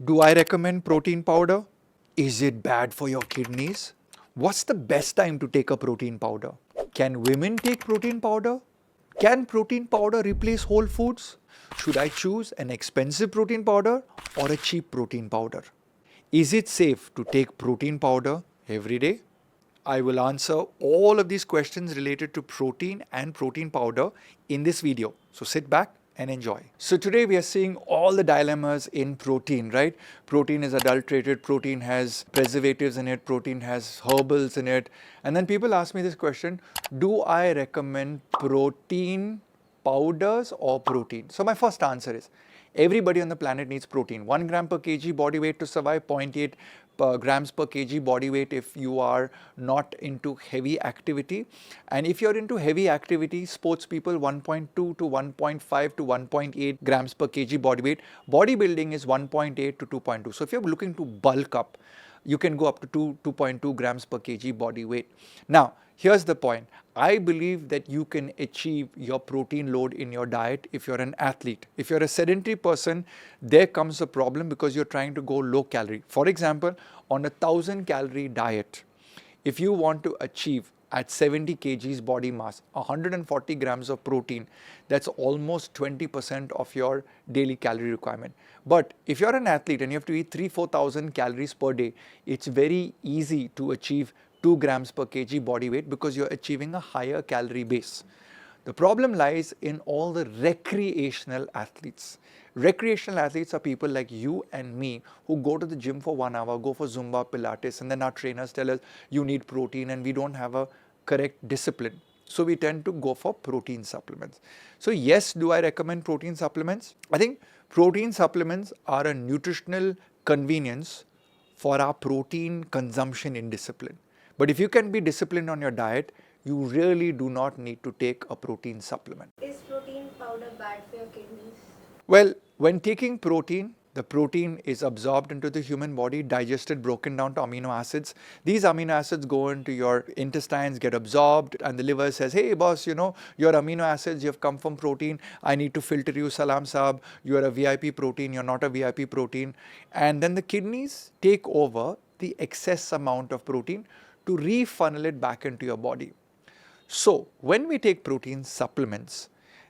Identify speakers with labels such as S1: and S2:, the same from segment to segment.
S1: Do I recommend protein powder? Is it bad for your kidneys? What's the best time to take a protein powder? Can women take protein powder? Can protein powder replace whole foods? Should I choose an expensive protein powder or a cheap protein powder? Is it safe to take protein powder every day? I will answer all of these questions related to protein and protein powder in this video. So sit back and enjoy. So today we are seeing all the dilemmas in protein, right? Protein is adulterated, protein has preservatives in it, protein has herbals in it. And then people ask me this question, do I recommend protein powders or protein? So my first answer is, everybody on the planet needs protein. 1 gram per kg body weight to survive, 0.8 grams per kg body weight if you are not into heavy activity. And if you're into heavy activity, sports people, 1.2 to 1.5 to 1.8 grams per kg body weight. Bodybuilding is 1.8 to 2.2. So if you're looking to bulk up, you can go up to 2.2 grams per kg body weight. Now, here's the point. I believe that you can achieve your protein load in your diet if you're an athlete. If you're a sedentary person, there comes a problem because you're trying to go low calorie. For example, on a 1,000 calorie diet, if you want to achieve at 70 kgs body mass, 140 grams of protein, that's almost 20% of your daily calorie requirement. But if you're an athlete and you have to eat 3,000-4,000 calories per day, it's very easy to achieve 2 grams per kg body weight because you're achieving a higher calorie base. The problem lies in all the recreational athletes. Recreational athletes are people like you and me who go to the gym for 1 hour, go for Zumba, Pilates, and then our trainers tell us you need protein and we don't have a correct discipline. So we tend to go for protein supplements. So yes, do I recommend protein supplements? I think protein supplements are a nutritional convenience for our protein consumption in discipline. But if you can be disciplined on your diet, you really do not need to take a protein supplement.
S2: Is protein powder bad for your kidneys?
S1: Well, when taking protein, the protein is absorbed into the human body, digested, broken down to amino acids. These amino acids go into your intestines, get absorbed, and the liver says, hey boss, you know, your amino acids, you have come from protein. I need to filter you, salam saab. You are a VIP protein, you're not a VIP protein. And then the kidneys take over the excess amount of protein to refunnel it back into your body. So, when we take protein supplements,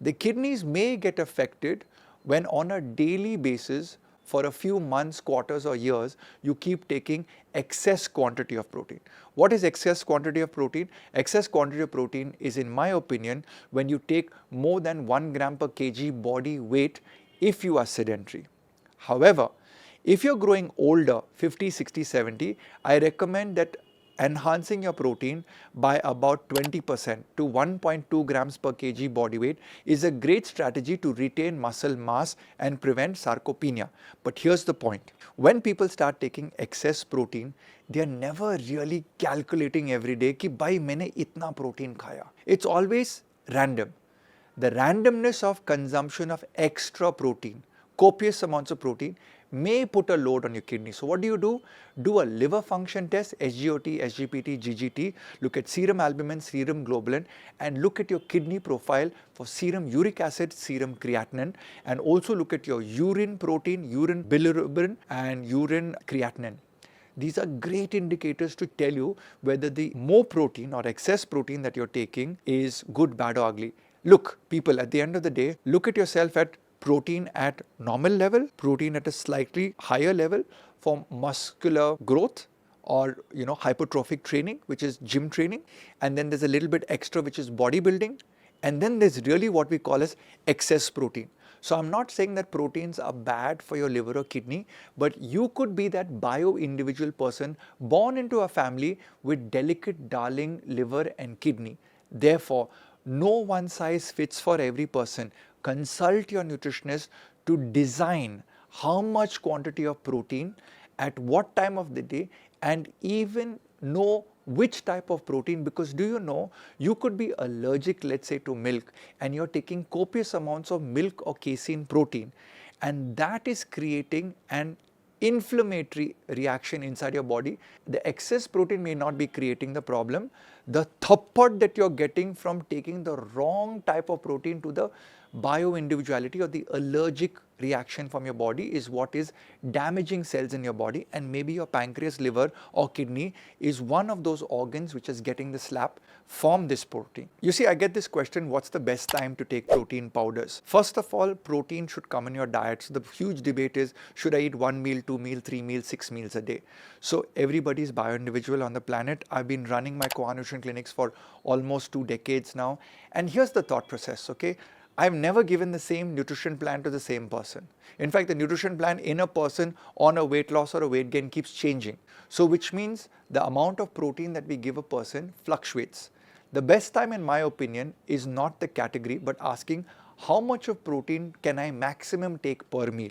S1: the kidneys may get affected when on a daily basis for a few months, quarters or years, you keep taking excess quantity of protein. What is excess quantity of protein? Excess quantity of protein is, in my opinion, when you take more than 1 gram per kg body weight if you are sedentary. However, if you're growing older, 50, 60, 70, I recommend that enhancing your protein by about 20% to 1.2 grams per kg body weight is a great strategy to retain muscle mass and prevent sarcopenia. But here's the point. When people start taking excess protein, they are never really calculating every day कि भाई मैंने इतना protein खाया. It's always random. The randomness of consumption of extra protein, copious amounts of protein, may put a load on your kidney. So what do? Do a liver function test, SGOT, SGPT, GGT, look at serum albumin, serum globulin, and look at your kidney profile for serum uric acid, serum creatinine, and also look at your urine protein, urine bilirubin, and urine creatinine. These are great indicators to tell you whether the more protein or excess protein that you're taking is good, bad, or ugly. Look, people, at the end of the day, look at yourself at protein at normal level, protein at a slightly higher level for muscular growth or hypertrophic training, which is gym training, and then there's a little bit extra which is bodybuilding, and then there's really what we call as excess protein. So I'm not saying that proteins are bad for your liver or kidney, but you could be that bio-individual person born into a family with delicate darling liver and kidney. Therefore, no one size fits for every person. Consult your nutritionist to design how much quantity of protein at what time of the day, and even know which type of protein, because do you know, you could be allergic, let's say, to milk, and you're taking copious amounts of milk or casein protein, and that is creating an inflammatory reaction inside your body. The excess protein may not be creating the problem. The thappad that you're getting from taking the wrong type of protein to the bio-individuality or the allergic reaction from your body is what is damaging cells in your body, and maybe your pancreas, liver or kidney is one of those organs which is getting the slap from this protein. You see, I get this question, what's the best time to take protein powders? First of all, protein should come in your diet. So the huge debate is, should I eat 1 meal, 2 meal, 3 meals, 6 meals a day? So everybody is bio-individual on the planet. I've been running my co-nutrition clinics for almost 2 decades now, and here's the thought process, okay? I've never given the same nutrition plan to the same person. In fact, the nutrition plan in a person on a weight loss or a weight gain keeps changing. So which means the amount of protein that we give a person fluctuates. The best time, in my opinion, is not the category, but asking how much of protein can I maximum take per meal?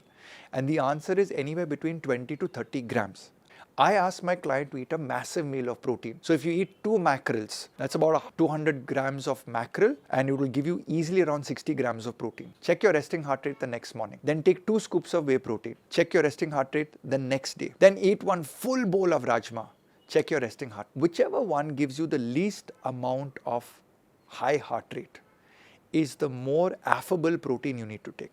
S1: And the answer is anywhere between 20 to 30 grams. I ask my client to eat a massive meal of protein. So if you eat 2 mackerels, that's about 200 grams of mackerel, and it will give you easily around 60 grams of protein. Check your resting heart rate the next morning. Then take 2 scoops of whey protein. Check your resting heart rate the next day. Then eat 1 full bowl of rajma. Check your resting heart. Whichever one gives you the least amount of high heart rate is the more affable protein you need to take.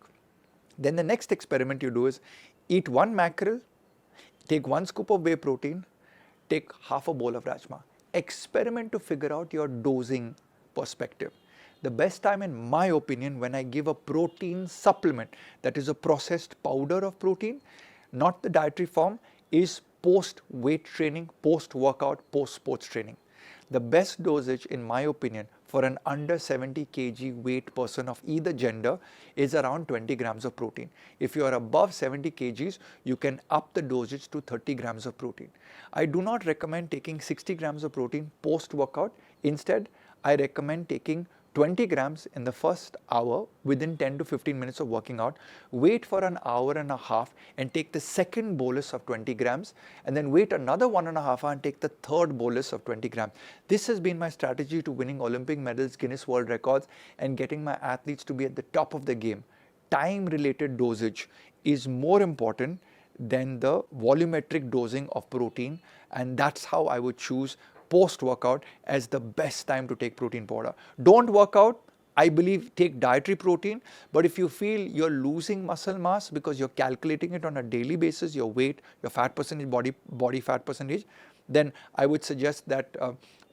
S1: Then the next experiment you do is eat 1 mackerel, take 1 scoop of whey protein, take half a bowl of rajma. Experiment to figure out your dosing perspective. The best time, in my opinion, when I give a protein supplement, that is a processed powder of protein, not the dietary form, is post weight training, post workout, post sports training. The best dosage, in my opinion, for an under 70 kg weight person of either gender is around 20 grams of protein. If you are above 70 kgs, you can up the dosage to 30 grams of protein. I do not recommend taking 60 grams of protein post workout. Instead, I recommend taking 20 grams in the first hour within 10 to 15 minutes of working out, wait for an hour and a half and take the second bolus of 20 grams, and then wait another 1.5 hours and take the third bolus of 20 grams. This has been my strategy to winning Olympic medals, Guinness World Records, and getting my athletes to be at the top of the game. Time-related dosage is more important than the volumetric dosing of protein, and that's how I would choose post-workout as the best time to take protein powder. Don't work out, I believe take dietary protein, but if you feel you're losing muscle mass because you're calculating it on a daily basis, your weight, your fat percentage, body fat percentage, then I would suggest that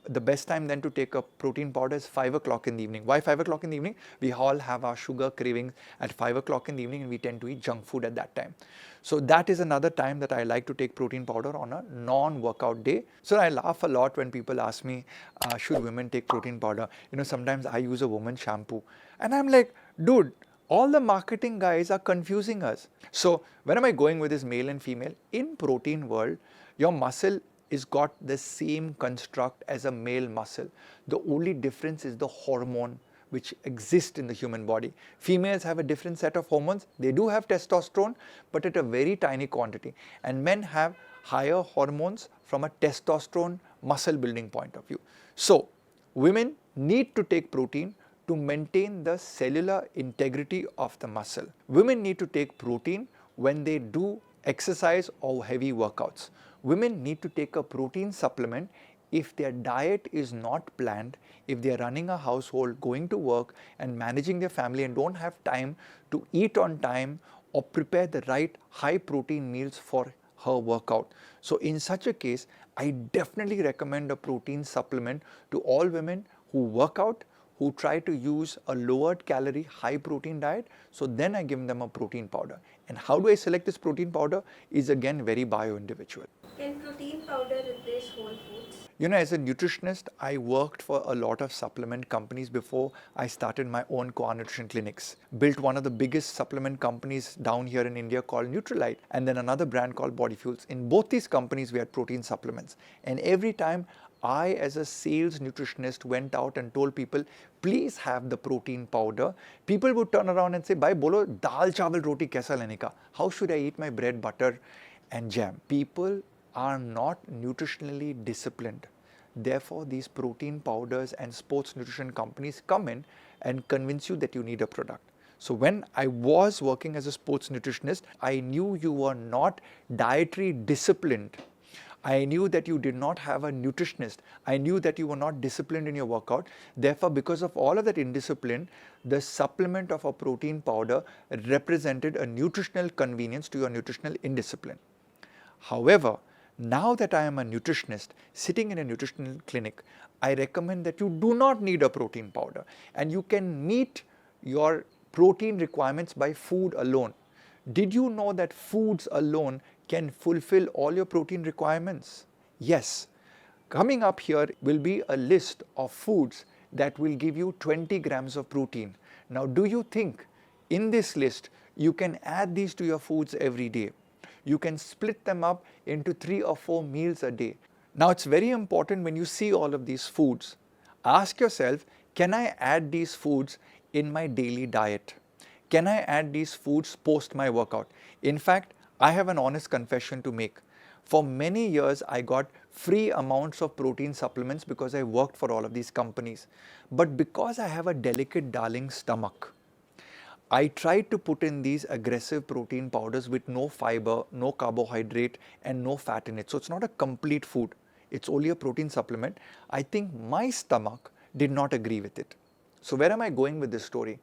S1: the best time then to take a protein powder is 5 o'clock in the evening. Why 5 o'clock in the evening? We all have our sugar cravings at 5 o'clock in the evening, and we tend to eat junk food at that time. So that is another time that I like to take protein powder on a non-workout day. So I laugh a lot when people ask me, should women take protein powder? You know, sometimes I use a woman's shampoo and I'm like, dude, all the marketing guys are confusing us. So where am I going with this male and female? In protein world, your muscle is got the same construct as a male muscle. The only difference is the hormone which exist in the human body. Females have a different set of hormones. They do have testosterone, but at a very tiny quantity. And men have higher hormones from a testosterone muscle building point of view. So women need to take protein to maintain the cellular integrity of the muscle. Women need to take protein when they do exercise or heavy workouts. Women need to take a protein supplement if their diet is not planned, if they are running a household, going to work and managing their family and don't have time to eat on time or prepare the right high protein meals for her workout. So in such a case, I definitely recommend a protein supplement to all women who work out, who try to use a lowered calorie, high protein diet. So then I give them a protein powder. And how do I select this protein powder is again very bio-individual.
S2: Can protein powder replace whole foods?
S1: You know, as a nutritionist, I worked for a lot of supplement companies before I started my own co-nutrition clinics. Built one of the biggest supplement companies down here in India called Nutrilite, and then another brand called Body Fuels. In both these companies, we had protein supplements. And every time I, as a sales nutritionist, went out and told people, please have the protein powder, people would turn around and say, bhai bolo, dal chawal roti kaisa lene ka? How should I eat my bread, butter and jam? People are not nutritionally disciplined. Therefore, these protein powders and sports nutrition companies come in and convince you that you need a product. So when I was working as a sports nutritionist, I knew you were not dietary disciplined. I knew that you did not have a nutritionist. I knew that you were not disciplined in your workout. Therefore, because of all of that indiscipline, the supplement of a protein powder represented a nutritional convenience to your nutritional indiscipline. However, now that I am a nutritionist sitting in a nutritional clinic, I recommend that you do not need a protein powder and you can meet your protein requirements by food alone. Did you know that foods alone can fulfill all your protein requirements? Yes. Coming up here will be a list of foods that will give you 20 grams of protein. Now, do you think in this list you can add these to your foods every day? You can split them up into 3 or 4 meals a day. Now, it's very important when you see all of these foods, ask yourself, can I add these foods in my daily diet? Can I add these foods post my workout? In fact, I have an honest confession to make. For many years, I got free amounts of protein supplements because I worked for all of these companies. But because I have a delicate darling stomach, I tried to put in these aggressive protein powders with no fiber, no carbohydrate and no fat in it. So it's not a complete food. It's only a protein supplement. I think my stomach did not agree with it. So where am I going with this story?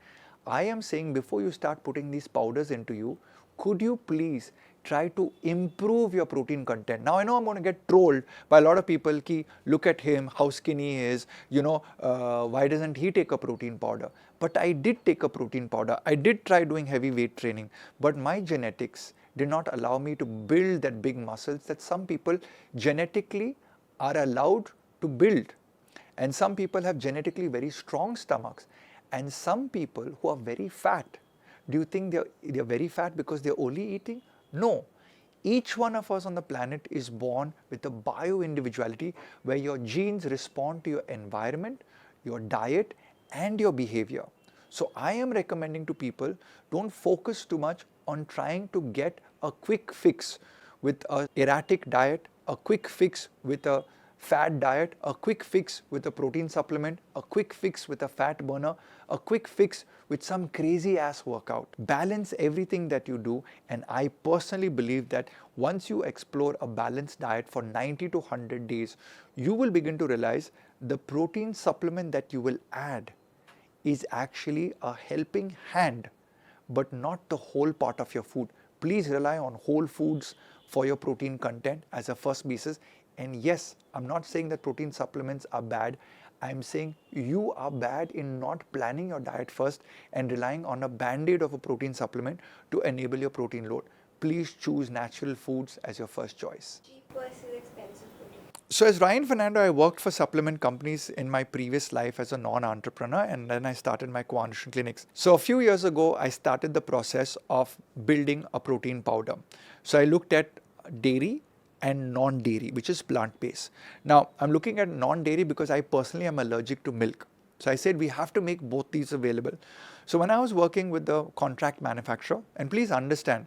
S1: I am saying before you start putting these powders into you, could you please try to improve your protein content? Now I know I'm going to get trolled by a lot of people ki look at him, how skinny he is, why doesn't he take a protein powder? But I did take a protein powder. I did try doing heavy weight training, but my genetics did not allow me to build that big muscles that some people genetically are allowed to build. And some people have genetically very strong stomachs. And some people who are very fat, do you think they're very fat because they're only eating? No. Each one of us on the planet is born with a bio-individuality where your genes respond to your environment, your diet and your behavior. So I am recommending to people, don't focus too much on trying to get a quick fix with an erratic diet, a quick fix with a fat diet, a quick fix with a protein supplement, a quick fix with a fat burner, a quick fix with some crazy ass workout. Balance everything that you do, and I personally believe that once you explore a balanced diet for 90 to 100 days, you will begin to realize the protein supplement that you will add is actually a helping hand, but not the whole part of your food. Please rely on whole foods for your protein content as a first basis. And yes, I'm not saying that protein supplements are bad. I'm saying you are bad in not planning your diet first and relying on a band-aid of a protein supplement to enable your protein load. Please choose natural foods as your first choice.
S2: Cheap versus expensive protein.
S1: So as Ryan Fernando, I worked for supplement companies in my previous life as a non-entrepreneur, and then I started my co-nutrition clinics. So a few years ago, I started the process of building a protein powder. So I looked at dairy and non-dairy, which is plant-based. Now, I'm looking at non-dairy because I personally am allergic to milk. So I said we have to make both these available. So when I was working with the contract manufacturer, and please understand,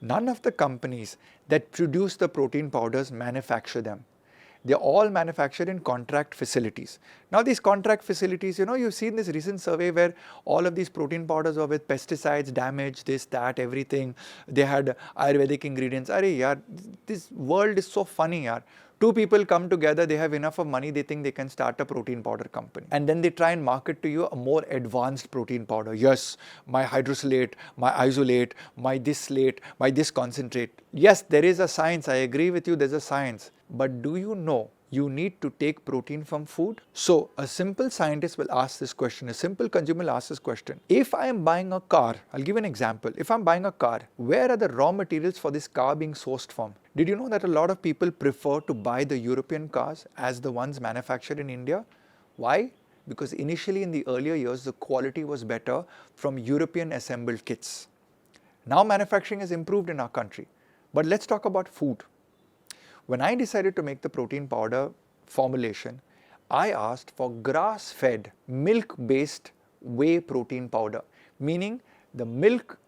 S1: none of the companies that produce the protein powders manufacture them. They're all manufactured in contract facilities. Now these contract facilities, you've seen this recent survey where all of these protein powders are with pesticides, damage, this, that, everything. They had Ayurvedic ingredients. Arey yaar, this world is so funny yaar. Two people come together, they have enough of money, they think they can start a protein powder company. And then they try and market to you a more advanced protein powder. Yes, my hydrosolate, my isolate, my this slate, my this concentrate. Yes, there is a science, I agree with you, there's a science. But do you know you need to take protein from food? So a simple scientist will ask this question, a simple consumer will ask this question. If I am buying a car, I'll give an example. If I'm buying a car, where are the raw materials for this car being sourced from? Did you know that a lot of people prefer to buy the European cars as the ones manufactured in India? Why? Because initially in the earlier years, the quality was better from European assembled kits. Now manufacturing has improved in our country. But let's talk about food. When I decided to make the protein powder formulation, I asked for grass-fed, milk-based whey protein powder, meaning the milk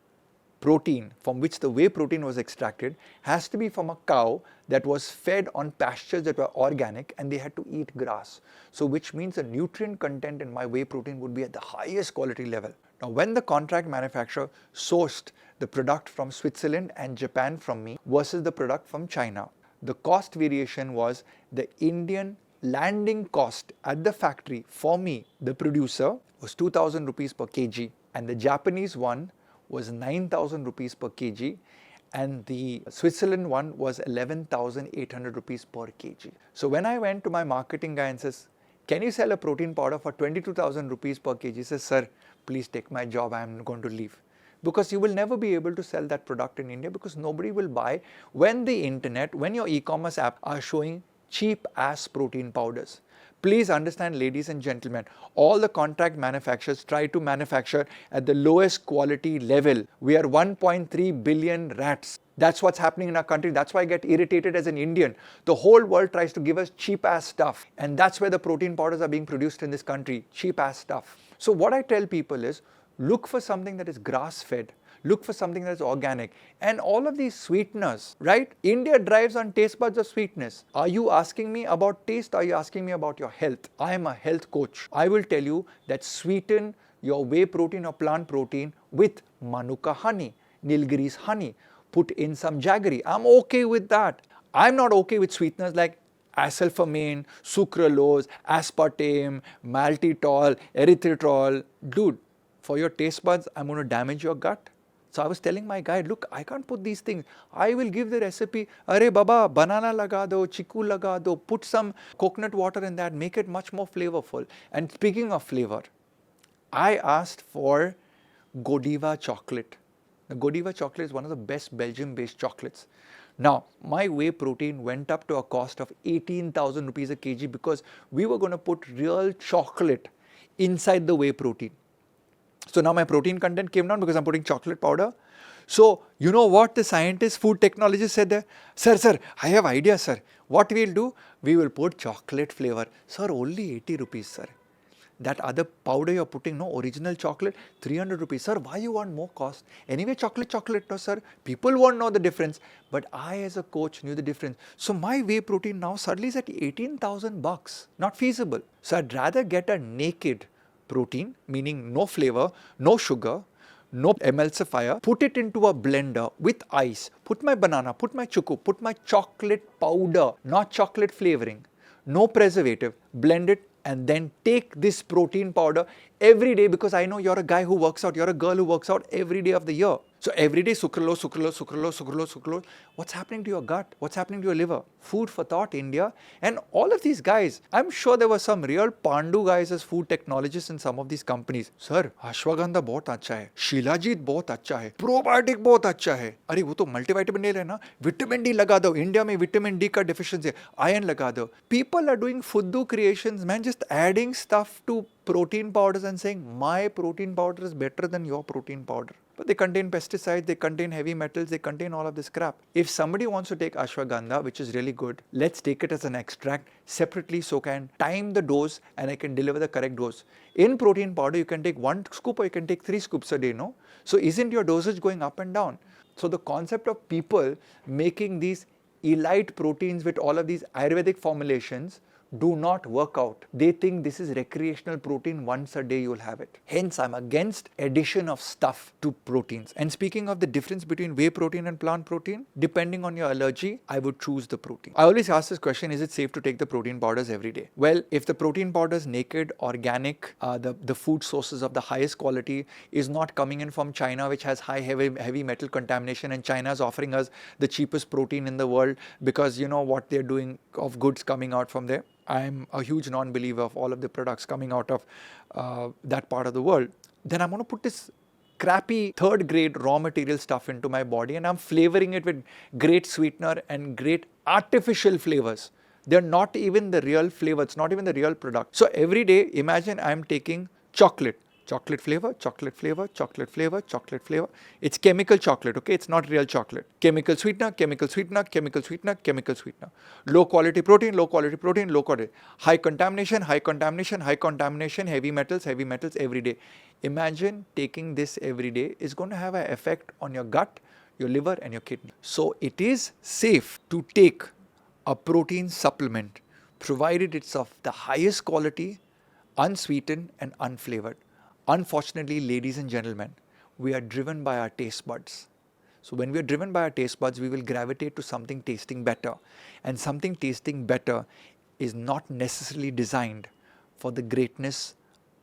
S1: protein from which the whey protein was extracted has to be from a cow that was fed on pastures that were organic and they had to eat grass. So which means the nutrient content in my whey protein would be at the highest quality level. Now when the contract manufacturer sourced the product from Switzerland and Japan from me versus the product from China, The cost variation was the Indian landing cost at the factory for me, the producer, was 2000 rupees per kg, and the Japanese one was 9000 rupees per kg, and the Switzerland one was 11,800 rupees per kg. So when I went to my marketing guy and says, can you sell a protein powder for 22,000 rupees per kg? He says, sir, please take my job, I am going to leave. Because you will never be able to sell that product in India, because nobody will buy when the internet, when your e-commerce app are showing cheap ass protein powders. Please understand, ladies and gentlemen, all the contract manufacturers try to manufacture at the lowest quality level. We are 1.3 billion rats. That's what's happening in our country. That's why I get irritated as an Indian. The whole world tries to give us cheap ass stuff, and that's where the protein powders are being produced in this country. Cheap ass stuff. So what I tell people is, look for something that is grass fed. Look for something that is organic. And all of these sweeteners, right? India drives on taste buds of sweetness. Are you asking me about taste? Are you asking me about your health? I am a health coach. I will tell you that sweeten your whey protein or plant protein with Manuka honey, Nilgiri's honey. Put in some jaggery. I'm okay with that. I'm not okay with sweeteners like acesulfame, sucralose, aspartame, maltitol, erythritol. Dude, for your taste buds, I'm going to damage your gut. So I was telling my guy, look, I can't put these things. I will give the recipe. Arey baba, banana laga do, chiku laga do, put some coconut water in that, make it much more flavorful. And speaking of flavor, I asked for Godiva chocolate. The Godiva chocolate is one of the best Belgium-based chocolates. Now, my whey protein went up to a cost of 18,000 rupees a kg because we were going to put real chocolate inside the whey protein. So now my protein content came down because I'm putting chocolate powder. So you know what the scientists, food technologists said there? Sir, I have idea, sir. What we'll do? We will put chocolate flavor. Sir, only 80 rupees, sir. That other powder you're putting, no, original chocolate, 300 rupees. Sir, why you want more cost? Anyway, chocolate, no, sir. People won't know the difference. But I, as a coach, knew the difference. So my whey protein now suddenly is at 18,000 bucks. Not feasible. So I'd rather get a naked protein, meaning no flavor, no sugar, no emulsifier, put it into a blender with ice, put my banana, put my choco, put my chocolate powder, not chocolate flavoring, no preservative, blend it, and then take this protein powder every day, because I know you're a guy who works out, you're a girl who works out every day of the year. So every day sucralose. What's happening to your gut? What's happening to your liver? Food for thought, India. And all of these guys, I'm sure there were some real Pandu guys as food technologists in some of these companies. Sir, ashwagandha बहुत अच्छा है, शिलाजीत बहुत अच्छा है, probiotic बहुत अच्छा है. अरे वो तो मल्टीविटामिन ले लेना, विटामिन डी लगा दो. इंडिया में विटामिन डी का deficiency है, आयरन लगा दो. People are doing fuddu creations, man, just adding stuff to protein powders and saying my protein powder is better than your protein powder. But they contain pesticides, they contain heavy metals, they contain all of this crap. If somebody wants to take ashwagandha, which is really good, let's take it as an extract separately so can time the dose and I can deliver the correct dose. In protein powder, you can take 1 scoop or you can take 3 scoops a day, no? So isn't your dosage going up and down? So the concept of people making these elite proteins with all of these Ayurvedic formulations do not work out. They think this is recreational protein, once a day you'll have it. Hence, I'm against addition of stuff to proteins. And speaking of the difference between whey protein and plant protein, depending on your allergy, I would choose the protein. I always ask this question, is it safe to take the protein powders every day? Well, if the protein powder is naked, organic, the food sources of the highest quality is not coming in from China, which has high heavy metal contamination, and China is offering us the cheapest protein in the world because you know what they're doing of goods coming out from there. I'm a huge non-believer of all of the products coming out of that part of the world. Then I'm going to put this crappy third grade raw material stuff into my body and I'm flavoring it with great sweetener and great artificial flavors. They're not even the real flavor, it's not even the real product. So every day, imagine I'm taking chocolate flavor. It's chemical chocolate, okay? It's not real chocolate. Chemical sweetener. Low quality protein. High contamination, heavy metals every day. Imagine taking this every day is going to have an effect on your gut, your liver and your kidney. So it is safe to take a protein supplement provided it's of the highest quality, unsweetened and unflavored. Unfortunately, ladies and gentlemen, we are driven by our taste buds. So when we are driven by our taste buds, we will gravitate to something tasting better. And something tasting better is not necessarily designed for the greatness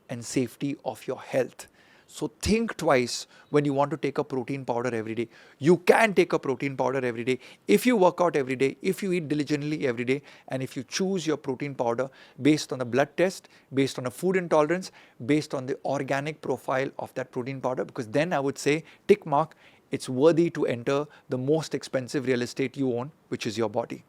S1: and safety of your health. So think twice when you want to take a protein powder every day. You can take a protein powder every day if you work out every day, if you eat diligently every day, and if you choose your protein powder based on a blood test, based on a food intolerance, based on the organic profile of that protein powder, because then I would say, tick mark, it's worthy to enter the most expensive real estate you own, which is your body.